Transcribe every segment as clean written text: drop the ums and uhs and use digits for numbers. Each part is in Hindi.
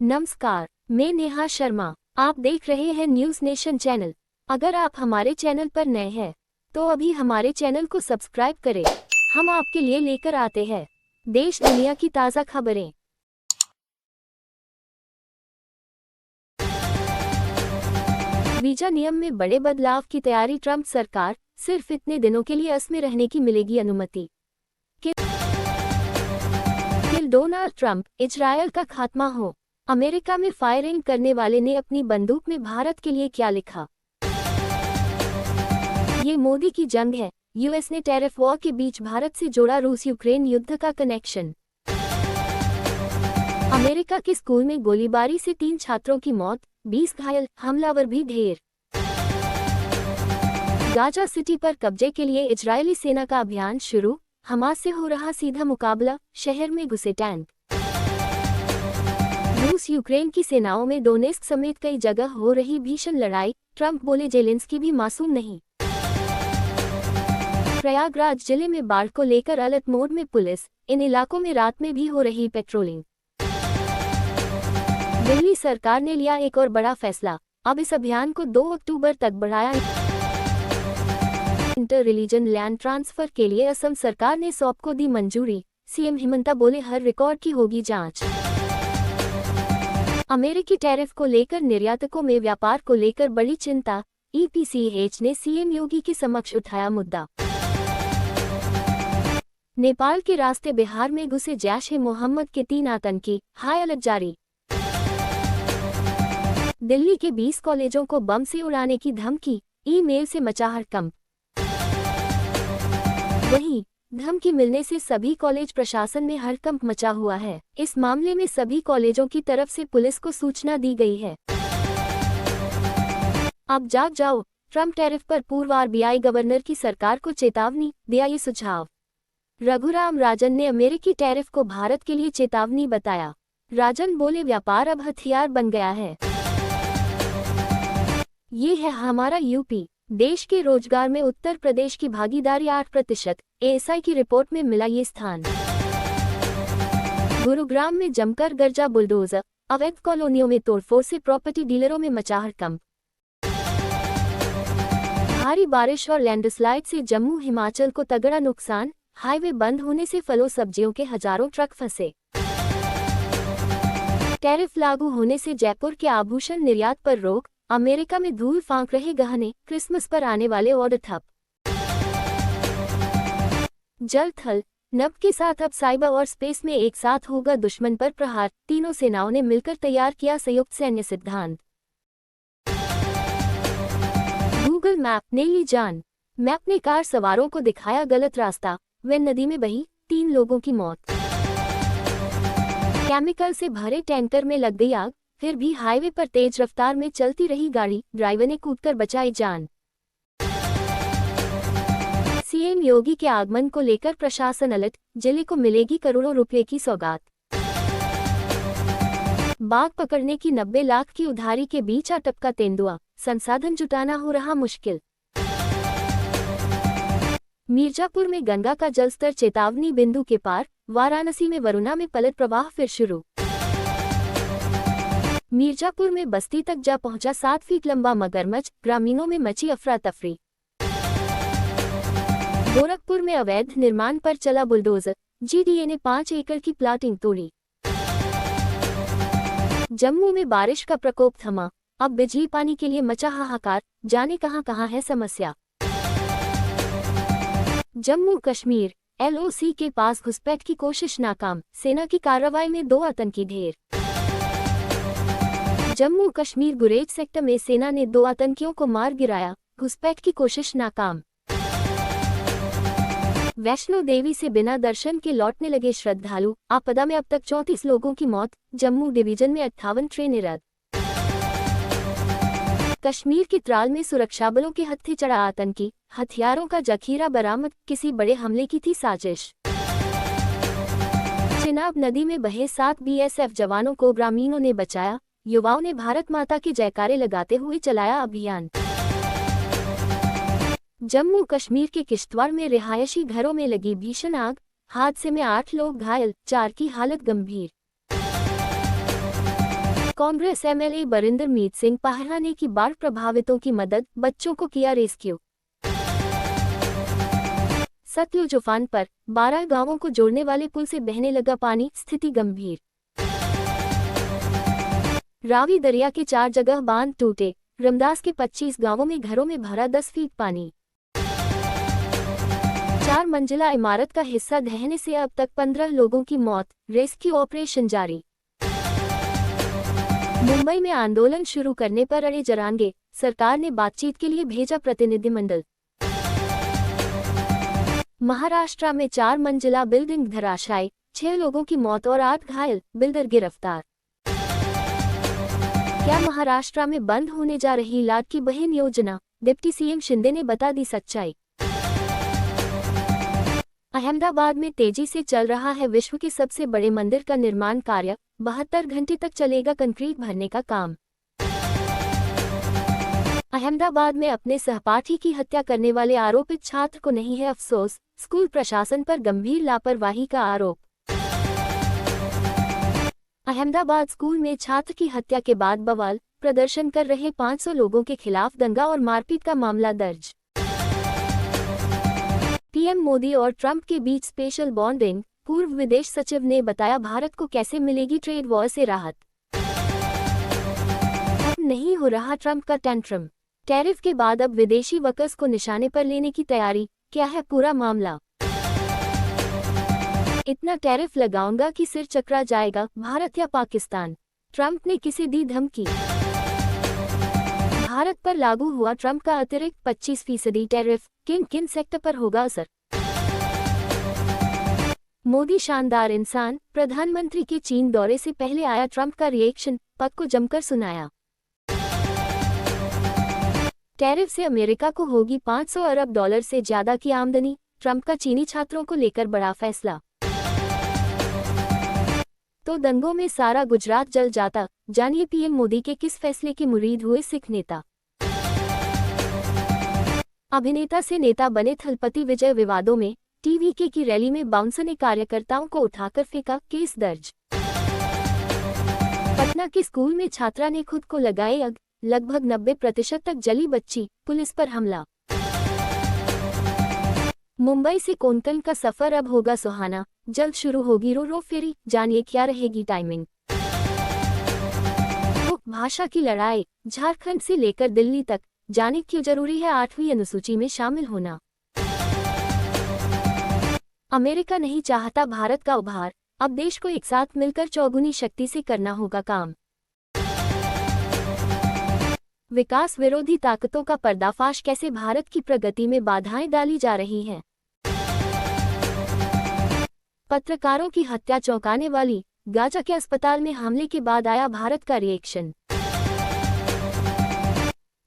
नमस्कार, मैं नेहा शर्मा। आप देख रहे हैं न्यूज़ नेशन चैनल। अगर आप हमारे चैनल पर नए हैं तो अभी हमारे चैनल को सब्सक्राइब करें। हम आपके लिए लेकर आते हैं देश दुनिया की ताज़ा खबरें। वीजा नियम में बड़े बदलाव की तैयारी। ट्रंप सरकार सिर्फ इतने दिनों के लिए अस में रहने की मिलेगी अनुमति। डोनाल्ड ट्रंप, इजरायल का खात्मा हो। अमेरिका में फायरिंग करने वाले ने अपनी बंदूक में भारत के लिए क्या लिखा? ये मोदी की जंग है। यूएस ने टैरिफ वॉर के बीच भारत से जोड़ा रूस यूक्रेन युद्ध का कनेक्शन। अमेरिका के स्कूल में गोलीबारी से 3 छात्रों की मौत, 20 घायल, हमलावर भी ढेर। गाजा सिटी पर कब्जे के लिए इजरायली सेना का अभियान शुरू। हमास से हो रहा सीधा मुकाबला, शहर में घुसे टैंक। रूस यूक्रेन की सेनाओं में डोनेस्क समेत कई जगह हो रही भीषण लड़ाई। ट्रंप बोले जेलेंस्की भी मासूम नहीं। प्रयागराज जिले में बाढ़ को लेकर अलर्ट मोड में पुलिस। इन इलाकों में रात में भी हो रही पेट्रोलिंग। दिल्ली सरकार ने लिया एक और बड़ा फैसला। अब इस अभियान को 2 अक्टूबर तक बढ़ाया। इंटर रिलीजन लैंड ट्रांसफर के लिए असम सरकार ने सौंप को दी मंजूरी। सीएम हिमंता बोले हर रिकॉर्ड की होगी जांच। अमेरिकी टैरिफ को लेकर निर्यातकों में व्यापार को लेकर बड़ी चिंता। ईपीसीएच ने सीएम योगी के समक्ष उठाया मुद्दा। नेपाल के रास्ते बिहार में घुसे जैश-ए-मोहम्मद के 3 आतंकी, हाई अलर्ट जारी। दिल्ली के 20 कॉलेजों को बम से उड़ाने की धमकी, ईमेल से मचा हड़कंप। वहीं धमकी मिलने से सभी कॉलेज प्रशासन में हड़कंप मचा हुआ है। इस मामले में सभी कॉलेजों की तरफ से पुलिस को सूचना दी गई है। अब जाग जाओ, ट्रंप टैरिफ पर पूर्व आरबीआई गवर्नर की सरकार को चेतावनी, दिया ये सुझाव। रघुराम राजन ने अमेरिकी टैरिफ को भारत के लिए चेतावनी बताया। राजन बोले व्यापार अब हथियार बन गया है। ये है हमारा यूपी। देश के रोजगार में उत्तर प्रदेश की भागीदारी 8%। एएसआई की रिपोर्ट में मिला ये स्थान। गुरुग्राम में जमकर गरजा बुलडोजर। अवैध कॉलोनियों में तोड़फोड़ से प्रॉपर्टी डीलरों में मचा हड़कंप। भारी बारिश और लैंडस्लाइड से जम्मू हिमाचल को तगड़ा नुकसान। हाईवे बंद होने से फलों सब्जियों के हजारों ट्रक फंसे। टैरिफ लागू होने से जयपुर के आभूषण निर्यात पर रोक। अमेरिका में धूल फांक रहे गहने। क्रिसमस पर आने वाले ऑर्डर ठप। जल थल नभ के साथ अब साइबर और स्पेस में एक साथ होगा दुश्मन पर प्रहार। तीनों सेनाओं ने मिलकर तैयार किया संयुक्त सैन्य सिद्धांत। गूगल मैप ने ली जान। मैप ने कार सवारों को दिखाया गलत रास्ता। वे नदी में बही, 3 लोगों की मौत। केमिकल से भरे टैंकर में लग गई आग। फिर भी हाईवे पर तेज रफ्तार में चलती रही गाड़ी, ड्राइवर ने कूदकर बचाई जान। सीएम योगी के आगमन को लेकर प्रशासन अलर्ट। जिले को मिलेगी करोड़ों रुपए की सौगात। बाघ पकड़ने की 90 लाख की उधारी के बीच टपका तेंदुआ। संसाधन जुटाना हो रहा मुश्किल। मिर्जापुर में गंगा का जलस्तर चेतावनी बिंदु के पार। वाराणसी में वरुणा में पलट प्रवाह फिर शुरू। मिर्जापुर में बस्ती तक जा पहुंचा 7 फीट लंबा मगरमच्छ। ग्रामीणों में मची अफरा तफरी। गोरखपुर में अवैध निर्माण पर चला बुलडोजर। जीडीए ने 5 एकड़ की प्लाटिंग तोड़ी। जम्मू में बारिश का प्रकोप थमा। अब बिजली पानी के लिए मचा हाहाकार। जाने कहां है समस्या। जम्मू कश्मीर एलओसी के पास घुसपैठ की कोशिश नाकाम। सेना की कार्रवाई में 2 आतंकी ढेर। जम्मू कश्मीर गुरेज सेक्टर में सेना ने 2 आतंकियों को मार गिराया। घुसपैठ की कोशिश नाकाम। वैष्णो देवी से बिना दर्शन के लौटने लगे श्रद्धालु। आपदा में अब तक 34 लोगों की मौत। जम्मू डिवीजन में 58 ट्रेनें रद्द। कश्मीर की त्राल में सुरक्षाबलों के हत्थे चढ़ा आतंकी। हथियारों का जखीरा बरामद। किसी बड़े हमले की थी साजिश। चिनाब नदी में बहे 7 बीएसएफ जवानों को ग्रामीणों ने बचाया। युवाओं ने भारत माता के जयकारे लगाते हुए चलाया अभियान। जम्मू कश्मीर के किश्तवाड़ में रिहायशी घरों में लगी भीषण आग। हादसे में 8 लोग घायल, 4 की हालत गंभीर। कांग्रेस एमएलए बरिंदरमीत सिंह पाहरा ने की बाढ़ प्रभावितों की मदद, बच्चों को किया रेस्क्यू। सतलुज उफान पर 12 गांवों को जोड़ने वाले पुल से बहने लगा पानी, स्थिति गंभीर। रावी दरिया के 4 जगह बांध टूटे, रमदास के 25 गांवों में घरों में भरा 10 फीट पानी। 4 मंजिला इमारत का हिस्सा ढहने से अब तक 15 लोगों की मौत, रेस्क्यू ऑपरेशन जारी। मुंबई में आंदोलन शुरू करने पर अड़े जरांगे, सरकार ने बातचीत के लिए भेजा प्रतिनिधिमंडल। महाराष्ट्र में 4 मंजिला बिल्डिंग धराशायी, 6 लोगों की मौत और 8 घायल, बिल्डर गिरफ्तार। क्या महाराष्ट्र में बंद होने जा रही लाडकी बहन योजना, डिप्टी सीएम शिंदे ने बता दी सच्चाई। अहमदाबाद में तेजी से चल रहा है विश्व के सबसे बड़े मंदिर का निर्माण कार्य, 72 घंटे तक चलेगा कंक्रीट भरने का काम। अहमदाबाद में अपने सहपाठी की हत्या करने वाले आरोपित छात्र को नहीं है अफसोस, स्कूल प्रशासन पर गंभीर लापरवाही का आरोप। अहमदाबाद स्कूल में छात्र की हत्या के बाद बवाल, प्रदर्शन कर रहे 500 लोगों के खिलाफ दंगा और मारपीट का मामला दर्ज। पीएम मोदी और ट्रंप के बीच स्पेशल बॉन्डिंग, पूर्व विदेश सचिव ने बताया भारत को कैसे मिलेगी ट्रेड वॉर से राहत। अब नहीं हो रहा ट्रंप का टेंट्रम, टैरिफ के बाद अब विदेशी वर्कर्स को निशाने पर लेने की तैयारी, क्या है पूरा मामला। इतना टैरिफ लगाऊंगा कि सिर चकरा जाएगा भारत या पाकिस्तान, ट्रंप ने किसे दी धमकी। भारत पर लागू हुआ ट्रंप का अतिरिक्त 25% टैरिफ, किन किन सेक्टर पर होगा असर। मोदी शानदार इंसान, प्रधानमंत्री के चीन दौरे से पहले आया ट्रंप का रिएक्शन, पक को जमकर सुनाया। टैरिफ से अमेरिका को होगी $500 अरब से ज्यादा की आमदनी, ट्रंप का चीनी छात्रों को लेकर बड़ा फैसला। तो दंगों में सारा गुजरात जल जाता, जानिए पीएम मोदी के किस फैसले के मुरीद हुए सिख नेता। अभिनेता से नेता बने थलपति विजय, विवादों में टीवीके की रैली में बाउंसर ने कार्यकर्ताओं को उठाकर फेंका, केस दर्ज। पटना के स्कूल में छात्रा ने खुद को लगाए आग, लगभग 90% तक जली बच्ची, पुलिस पर हमला। मुंबई से कोंकण का सफर अब होगा सुहाना, जल्द शुरू होगी रो रो फेरी, जानिए क्या रहेगी टाइमिंग। भाषा की लड़ाई, झारखंड से लेकर दिल्ली तक, जाने क्यों जरूरी है 8वीं अनुसूची में शामिल होना। अमेरिका नहीं चाहता भारत का उभार, अब देश को एक साथ मिलकर चौगुनी शक्ति से करना होगा काम। विकास विरोधी ताकतों का पर्दाफाश, कैसे भारत की प्रगति में बाधाएं डाली जा रही हैं। पत्रकारों की हत्या चौंकाने वाली, गाजा के अस्पताल में हमले के बाद आया भारत का रिएक्शन।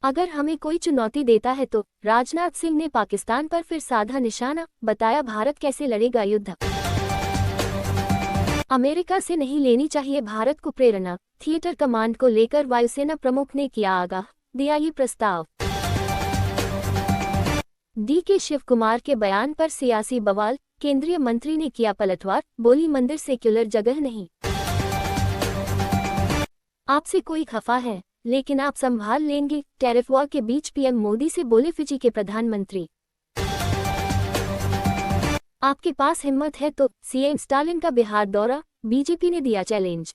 अगर हमें कोई चुनौती देता है तो राजनाथ सिंह ने पाकिस्तान पर फिर साधा निशाना, बताया भारत कैसे लड़ेगा युद्ध। अमेरिका से नहीं लेनी चाहिए भारत को प्रेरणा, थिएटर कमांड को लेकर वायुसेना प्रमुख ने किया आगाह, दिया ये प्रस्ताव। डीके शिव कुमार के बयान पर सियासी बवाल, केंद्रीय मंत्री ने किया पलटवार, बोली मंदिर सेक्युलर जगह नहीं। आपसे कोई खफा है लेकिन आप संभाल लेंगे, टैरिफ वॉर के बीच पीएम मोदी से बोले फिजी के प्रधानमंत्री। आपके पास हिम्मत है तो सीएम स्टालिन का बिहार दौरा, बीजेपी ने दिया चैलेंज।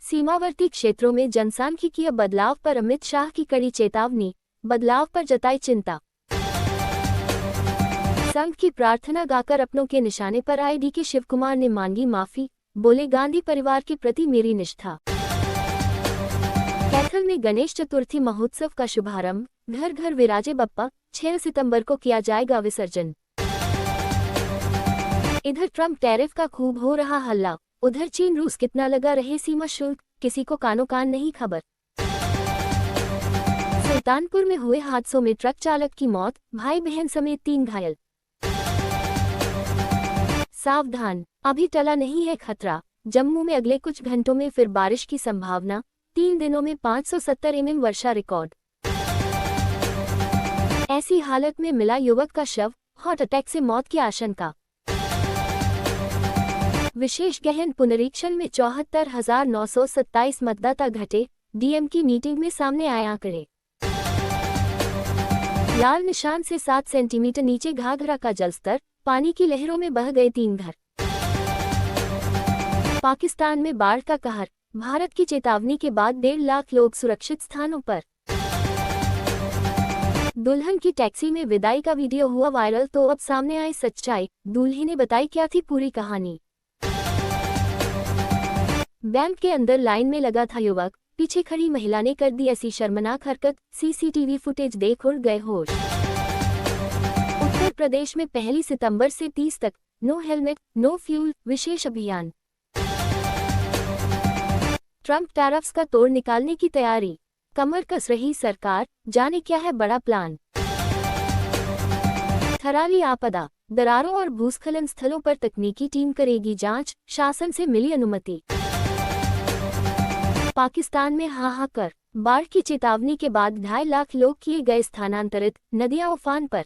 सीमावर्ती क्षेत्रों में जनसांख्यिकीय बदलाव पर अमित शाह की कड़ी चेतावनी, बदलाव पर जताई चिंता। संघ की प्रार्थना गाकर अपनों के निशाने पर आए डीके शिव कुमार ने मांगी माफी, बोले गांधी परिवार के प्रति मेरी निष्ठा। कैथल में गणेश चतुर्थी महोत्सव का शुभारंभ, घर घर विराजे बप्पा, 6 सितंबर को किया जाएगा विसर्जन। इधर ट्रंप टैरिफ का खूब हो रहा हल्ला, उधर चीन रूस कितना लगा रहे सीमा शुल्क, किसी को कानो कान नहीं खबर। सुल्तानपुर में हुए हादसों में ट्रक चालक की मौत, भाई बहन समेत 3 घायल। सावधान, अभी टला नहीं है खतरा, जम्मू में अगले कुछ घंटों में फिर बारिश की संभावना, 3 दिनों में 570 mm वर्षा रिकॉर्ड। ऐसी हालत में मिला युवक का शव, हार्ट अटैक से मौत की आशंका। विशेष गहन पुनरीक्षण में 74,927 मतदाता घटे, डीएम की मीटिंग में सामने आए आंकड़े। लाल निशान से 7 सेंटीमीटर नीचे घाघरा का जलस्तर, पानी की लहरों में बह गए 3 घर। पाकिस्तान में बाढ़ का कहर, भारत की चेतावनी के बाद 1.5 लाख लोग सुरक्षित स्थानों पर। दुल्हन की टैक्सी में विदाई का वीडियो हुआ वायरल, तो अब सामने आई सच्चाई, दूल्हे ने बताई क्या थी पूरी कहानी। बैंक के अंदर लाइन में लगा था युवक, पीछे खड़ी महिला ने कर दी ऐसी शर्मनाक हरकत, सीसीटीवी फुटेज देख उड़ गए होश। उत्तर प्रदेश में 1 सितंबर से 30 तक नो हेलमेट नो फ्यूल विशेष अभियान। ट्रंप टैरिफ्स का तोड़ निकालने की तैयारी, कमर कस रही सरकार, जाने क्या है बड़ा प्लान। थराली आपदा, दरारों और भूस्खलन स्थलों पर तकनीकी टीम करेगी जांच, शासन से मिली अनुमति। पाकिस्तान में हाहाकार, बाढ़ की चेतावनी के बाद 2.5 लाख लोग किए गए स्थानांतरित, नदियां उफान पर।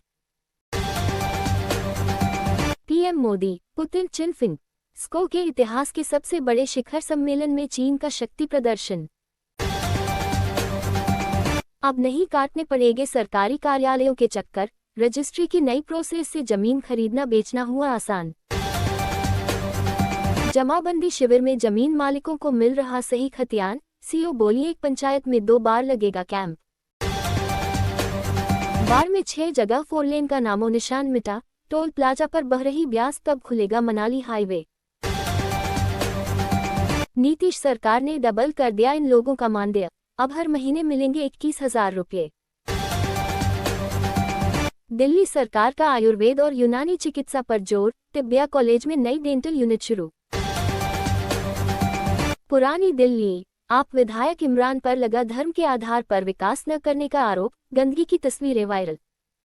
पीएम मोदी, पुतिन चिनफिंग, स्को के इतिहास के सबसे बड़े शिखर सम्मेलन में चीन का शक्ति प्रदर्शन। अब नहीं काटने पड़ेंगे सरकारी कार्यालयों के चक्कर, रजिस्ट्री की नई प्रोसेस से जमीन खरीदना बेचना हुआ आसान। जमाबंदी शिविर में जमीन मालिकों को मिल रहा सही खतियान, सीओ बोली एक पंचायत में 2 बार लगेगा कैंप। बाढ़ में 6 जगह 4 लेन का नामो निशान मिटा, टोल प्लाजा पर बह रही ब्यास, कब खुलेगा मनाली हाईवे। नीतीश सरकार ने डबल कर दिया इन लोगों का मानदेय, अब हर महीने मिलेंगे 21,000 रुपये। दिल्ली सरकार का आयुर्वेद और यूनानी चिकित्सा पर जोर, तिब्बिया कॉलेज में नई डेंटल यूनिट शुरू। पुरानी दिल्ली, आप विधायक इमरान पर लगा धर्म के आधार पर विकास न करने का आरोप, गंदगी की तस्वीरें वायरल।